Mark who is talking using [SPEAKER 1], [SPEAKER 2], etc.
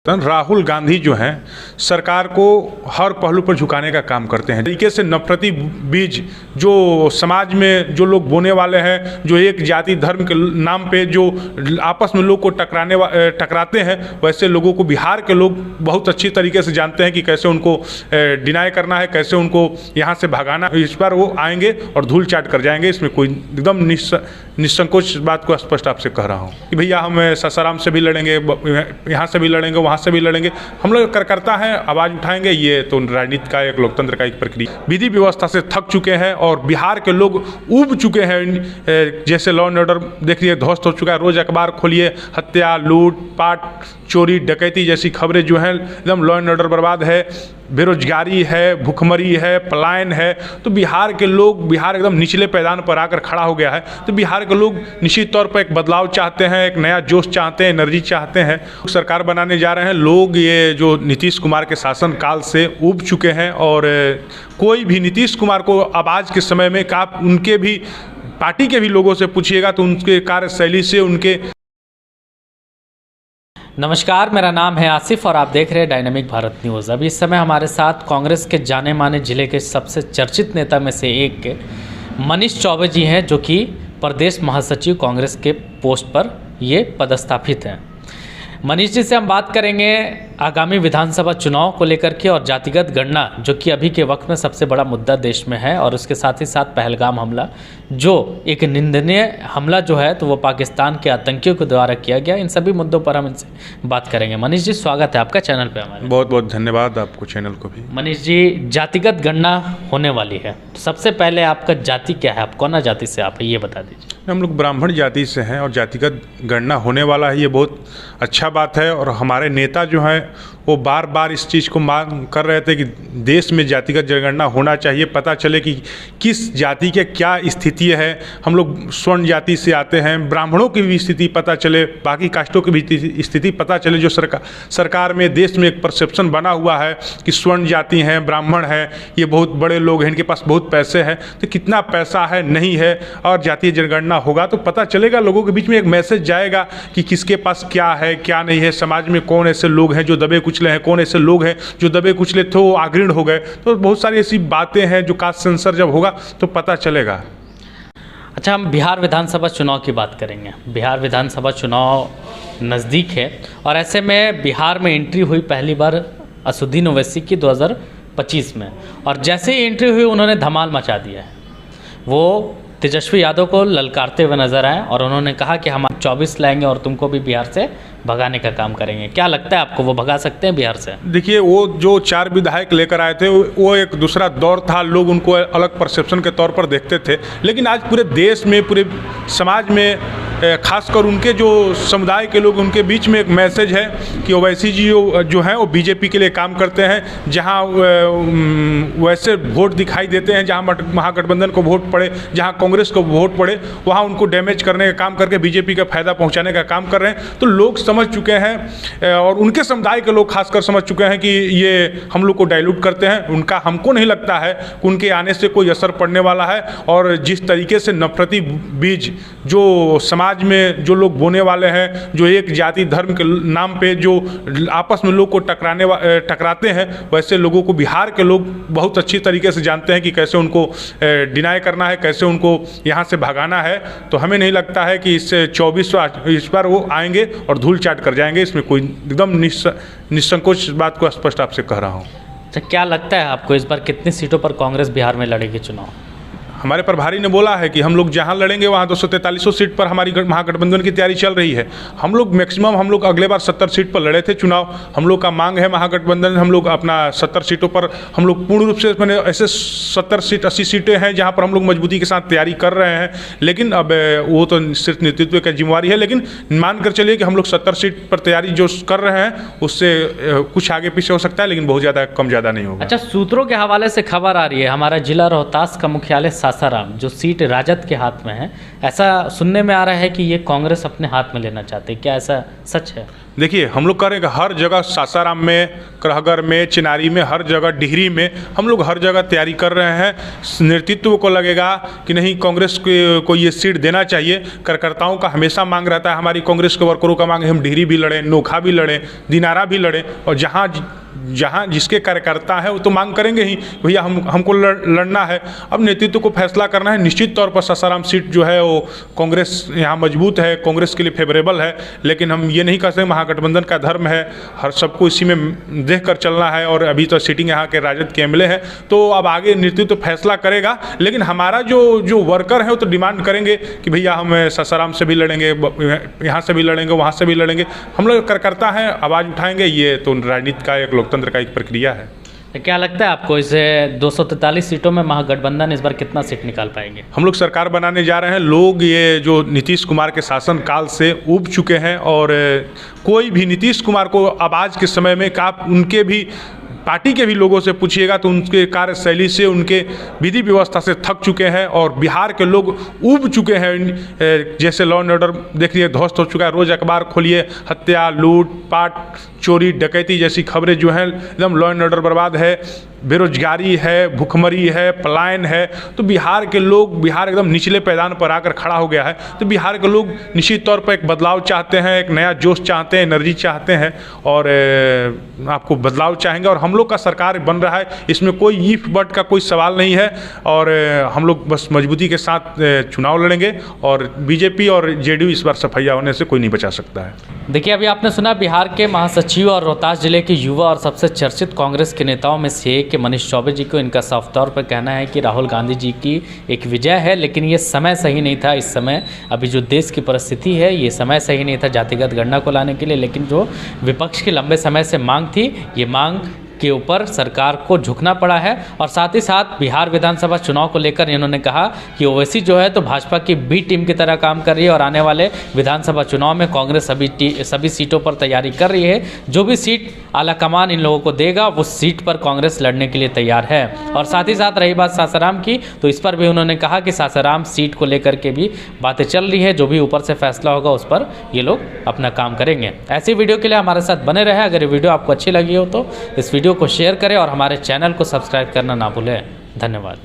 [SPEAKER 1] राहुल गांधी जो हैं सरकार को हर पहलू पर झुकाने का काम करते हैं। तरीके से नफरती बीज जो समाज में जो लोग बोने वाले हैं, जो एक जाति धर्म के नाम पे जो आपस में लोग को टकराते हैं, वैसे लोगों को बिहार के लोग बहुत अच्छी तरीके से जानते हैं कि कैसे उनको डिनाई करना है, कैसे उनको यहाँ से भगाना। इस बार वो आएंगे और धूल चाट कर जाएंगे। इसमें कोई एकदम निसंकोच बात को स्पष्ट आपसे कह रहा हूँ कि भैया हम सासाराम से भी लड़ेंगे, यहाँ से भी लड़ेंगे, वहाँ से भी लड़ेंगे। हम लोग करता है, आवाज़ उठाएंगे। ये तो राजनीति का एक लोकतंत्र का एक प्रक्रिया। विधि व्यवस्था से थक चुके हैं और बिहार के लोग ऊब चुके हैं। जैसे लॉ एंड ऑर्डर देखिए ध्वस्त हो चुका है। रोज़ अखबार खोलिए, हत्या, लूट पाट, चोरी डकैती जैसी खबरें जो हैं, एकदम लॉ एंड ऑर्डर बर्बाद है, बेरोजगारी है, भुखमरी है, पलायन है। तो बिहार के लोग, बिहार एकदम निचले पैदान पर आकर खड़ा हो गया है। तो बिहार के लोग निश्चित तौर पर एक बदलाव चाहते हैं, एक नया जोश चाहते हैं, एनर्जी चाहते हैं। सरकार बनाने जा रहे हैं लोग। ये जो नीतीश कुमार के शासन काल से ऊब चुके हैं और कोई भी नीतीश कुमार को अब आज के समय में आप उनके भी पार्टी के भी लोगों से पूछिएगा तो उनके कार्यशैली से उनके।
[SPEAKER 2] नमस्कार, मेरा नाम है आसिफ और आप देख रहे हैं डायनामिक भारत न्यूज़। अभी इस समय हमारे साथ कांग्रेस के जाने माने जिले के सबसे चर्चित नेता में से एक मनीष चौबे जी हैं, जो कि प्रदेश महासचिव कांग्रेस के पोस्ट पर ये पदस्थापित हैं। मनीष जी से हम बात करेंगे आगामी विधानसभा चुनाव को लेकर के और जातिगत गणना, जो कि अभी के वक्त में सबसे बड़ा मुद्दा देश में है, और उसके साथ ही साथ पहलगाम हमला, जो एक निंदनीय हमला जो है तो वो पाकिस्तान के आतंकियों के द्वारा किया गया। इन सभी मुद्दों पर हम इनसे बात करेंगे। मनीष जी, स्वागत है आपका चैनल पे हमारे।
[SPEAKER 1] बहुत बहुत धन्यवाद आपको, चैनल को भी।
[SPEAKER 2] मनीष जी, जातिगत गणना होने वाली है, तो सबसे पहले आपका जाति क्या है? आप कौन जाति से आप है, ये बता दीजिए।
[SPEAKER 1] हम लोग ब्राह्मण जाति से हैं और जातिगत गणना होने वाला है, ये बहुत अच्छा बात है। और हमारे नेता जो हैं वो बार बार इस चीज़ को मांग कर रहे थे कि देश में जातिगत जनगणना होना चाहिए, पता चले कि किस जाति के क्या स्थिति है। हम लोग स्वर्ण जाति से आते हैं, ब्राह्मणों की भी स्थिति पता चले, बाकी कास्टों की भी स्थिति पता चले। जो सरकार में देश में एक परसेप्शन बना हुआ है कि स्वर्ण जाति हैं, ब्राह्मण हैं, ये बहुत बड़े लोग हैं, इनके पास बहुत पैसे हैं। तो कितना पैसा है, नहीं है, और जातीय जनगणना होगा तो पता चलेगा, लोगों के बीच में एक मैसेज जाएगा कि किसके पास क्या है, क्या नहीं है, समाज में कौन ऐसे लोग हैं जो दबे कुचले हैं, कौन ऐसे लोग हैं जो दबे कुचले थे वो अग्रणी हो गए। तो बहुत सारी ऐसी बातें हैं जो कास्ट सेंसर जब होगा तो पता चलेगा।
[SPEAKER 2] अच्छा, हम बिहार विधानसभा चुनाव की बात करेंगे। बिहार विधानसभा चुनाव नज़दीक है और ऐसे में बिहार में एंट्री हुई पहली बार असदुद्दीन ओवैसी की 2025 में, और जैसे ही एंट्री हुई उन्होंने धमाल मचा दिया है। वो तेजस्वी यादव को ललकारते हुए नजर आए और उन्होंने कहा कि हम 24 लाएंगे और तुमको भी बिहार से भगाने का काम करेंगे। क्या लगता है आपको, वो भगा सकते हैं बिहार से?
[SPEAKER 1] देखिए, वो जो 4 विधायक लेकर आए थे वो एक दूसरा दौर था, लोग उनको अलग परसेप्शन के तौर पर देखते थे। लेकिन आज पूरे देश में, पूरे समाज में, खासकर उनके जो समुदाय के लोग, उनके बीच में एक मैसेज है कि ओवैसी जी जो हैं वो बीजेपी के लिए काम करते हैं। जहाँ वैसे वोट दिखाई देते हैं, जहाँ महागठबंधन को वोट पड़े, जहाँ कांग्रेस को वोट पड़े, वहाँ उनको डैमेज करने का काम करके बीजेपी का फायदा पहुँचाने का काम कर रहे हैं। तो लोग समझ चुके हैं और उनके समुदाय के लोग खासकर समझ चुके हैं कि ये हम लोग को डाइल्यूट करते हैं। उनका, हमको नहीं लगता है कि उनके आने से कोई असर पड़ने वाला है। और जिस तरीके से नफरती बीज जो समाज में जो लोग बोने वाले हैं, जो एक जाति धर्म के नाम पे जो आपस में लोग को टकराते हैं, वैसे लोगों को बिहार के लोग बहुत अच्छी तरीके से जानते हैं कि कैसे उनको डिनाई करना है, कैसे उनको यहाँ से भगाना है। तो हमें नहीं लगता है कि इस 24 इस बार वो आएंगे और धूल चाट कर जाएंगे। इसमें कोई एकदम निसंकोच बात को स्पष्ट आपसे कह रहा हूँ।
[SPEAKER 2] अच्छा, क्या लगता है आपको इस बार कितनी सीटों पर कांग्रेस बिहार में लड़ेगी चुनाव?
[SPEAKER 1] हमारे प्रभारी ने बोला है कि हम लोग जहां लड़ेंगे वहां 243 सीट पर हमारी महागठबंधन की तैयारी चल रही है। हम लोग मैक्सिमम, हम लोग अगले बार 70 सीट पर लड़े थे चुनाव। हम लोग का मांग है महागठबंधन, हम लोग अपना 70 सीटों पर हम लोग पूर्ण रूप से, मैंने ऐसे 70 सीट 80 सीटें हैं जहां पर हम लोग मजबूती के साथ तैयारी कर रहे हैं। लेकिन अब वो तो सिर्फ नेतृत्व की जिम्मेवारी है। लेकिन मान कर चलिए कि हम लोग 70 सीट पर तैयारी जो कर रहे हैं उससे कुछ आगे पीछे हो सकता है, लेकिन बहुत ज़्यादा कम ज़्यादा नहीं होगा।
[SPEAKER 2] अच्छा, सूत्रों के हवाले से खबर आ रही है, हमारा जिला रोहतास का मुख्यालय सासाराम जो सीट राजद के हाथ में है, ऐसा सुनने में आ रहा है कि ये कांग्रेस अपने हाथ में लेना चाहते हैं, क्या ऐसा सच है?
[SPEAKER 1] देखिए, हम लोग करेंगे हर जगह, सासाराम में, करहगर में, चिनारी में, हर जगह, डिहरी में, हम लोग हर जगह तैयारी कर रहे हैं। नेतृत्व को लगेगा कि नहीं, कांग्रेस को ये सीट देना चाहिए। कार्यकर्ताओं का हमेशा मांग रहता है, हमारी कांग्रेस के वर्करों का मांग है, हम डिहरी भी लड़ें, नोखा भी लड़ें, दिनारा भी लड़ें, और जहाँ जिसके कार्यकर्ता है वो तो मांग करेंगे ही, भैया हमको लड़ना है। अब नेतृत्व को फैसला करना है। निश्चित तौर पर सासाराम सीट जो है वो कांग्रेस यहाँ मजबूत है, कांग्रेस के लिए फेवरेबल है, लेकिन हम ये नहीं कह सकते, महागठबंधन का धर्म है, हर सबको इसी में देख कर चलना है। और अभी तो सीटिंग यहाँ के राजद के एमएलए हैं, तो अब आगे नेतृत्व फैसला करेगा। लेकिन हमारा जो वर्कर है वो तो डिमांड करेंगे कि भैया हम सासाराम से भी लड़ेंगे, यहाँ से भी लड़ेंगे, वहाँ से भी लड़ेंगे। हम लोग कार्यकर्ता हैं, आवाज़ उठाएंगे। ये तो राजनीति का एक लोकतंत्र का एक प्रक्रिया है।
[SPEAKER 2] क्या लगता है आपको, इसे 243 सीटों में महागठबंधन इस बार कितना सीट निकाल पाएंगे?
[SPEAKER 1] हम लोग सरकार बनाने जा रहे हैं। लोग ये जो नीतीश कुमार के शासनकाल से ऊब चुके हैं, और कोई भी नीतीश कुमार को अब आज के समय में आप उनके भी पार्टी के भी लोगों से पूछिएगा तो उनके कार्यशैली से, उनके विधि व्यवस्था से थक चुके हैं, और बिहार के लोग ऊब चुके हैं। जैसे लॉ एंड ऑर्डर देखिए ध्वस्त हो चुका है। रोज़ अखबार खोलिए, हत्या, लूट पाट, चोरी डकैती जैसी खबरें जो हैं, एकदम लॉ एंड ऑर्डर बर्बाद है, बेरोजगारी है, भूखमरी है, पलायन है। तो बिहार के लोग, बिहार एकदम निचले पैदान पर आकर खड़ा हो गया है। तो बिहार के लोग निश्चित तौर पर एक बदलाव चाहते हैं, एक नया जोश चाहते हैं, एनर्जी चाहते हैं, और आपको बदलाव चाहेंगे। और हम लोग का सरकार बन रहा है, इसमें कोई ईफ बट का कोई सवाल नहीं है। और हम लोग बस मजबूती के साथ चुनाव लड़ेंगे, और बीजेपी और जेडीयू इस बार सफैया होने से कोई नहीं बचा सकता है।
[SPEAKER 2] देखिए, अभी आपने सुना बिहार के महासचिव और रोहतास जिले के युवा और सबसे चर्चित कांग्रेस के नेताओं में से एक मनीष चौबे जी को इनका साफ तौर पर कहना है कि राहुल गांधी जी की एक विजय है, लेकिन ये समय सही नहीं था। इस समय अभी जो देश की परिस्थिति है, ये समय सही नहीं था जातिगत गणना को लाने के लिए। लेकिन जो विपक्ष की लंबे समय से मांग थी, ये मांग के ऊपर सरकार को झुकना पड़ा है। और साथ ही साथ बिहार विधानसभा चुनाव को लेकर इन्होंने कहा कि ओवैसी जो है तो भाजपा की बी टीम की तरह काम कर रही है, और आने वाले विधानसभा चुनाव में कांग्रेस सभी सीटों पर तैयारी कर रही है। जो भी सीट आलाकमान इन लोगों को देगा, वो सीट पर कांग्रेस लड़ने के लिए तैयार है। और साथ ही साथ रही बात सासाराम की, तो इस पर भी उन्होंने कहा कि सासाराम सीट को लेकर के भी बातें चल रही है, जो भी ऊपर से फैसला होगा उस पर ये लोग अपना काम करेंगे। ऐसी वीडियो के लिए हमारे साथ बने रहे। अगर ये वीडियो आपको अच्छी लगी हो तो इस वीडियो को शेयर करें और हमारे चैनल को सब्सक्राइब करना ना भूलें। धन्यवाद।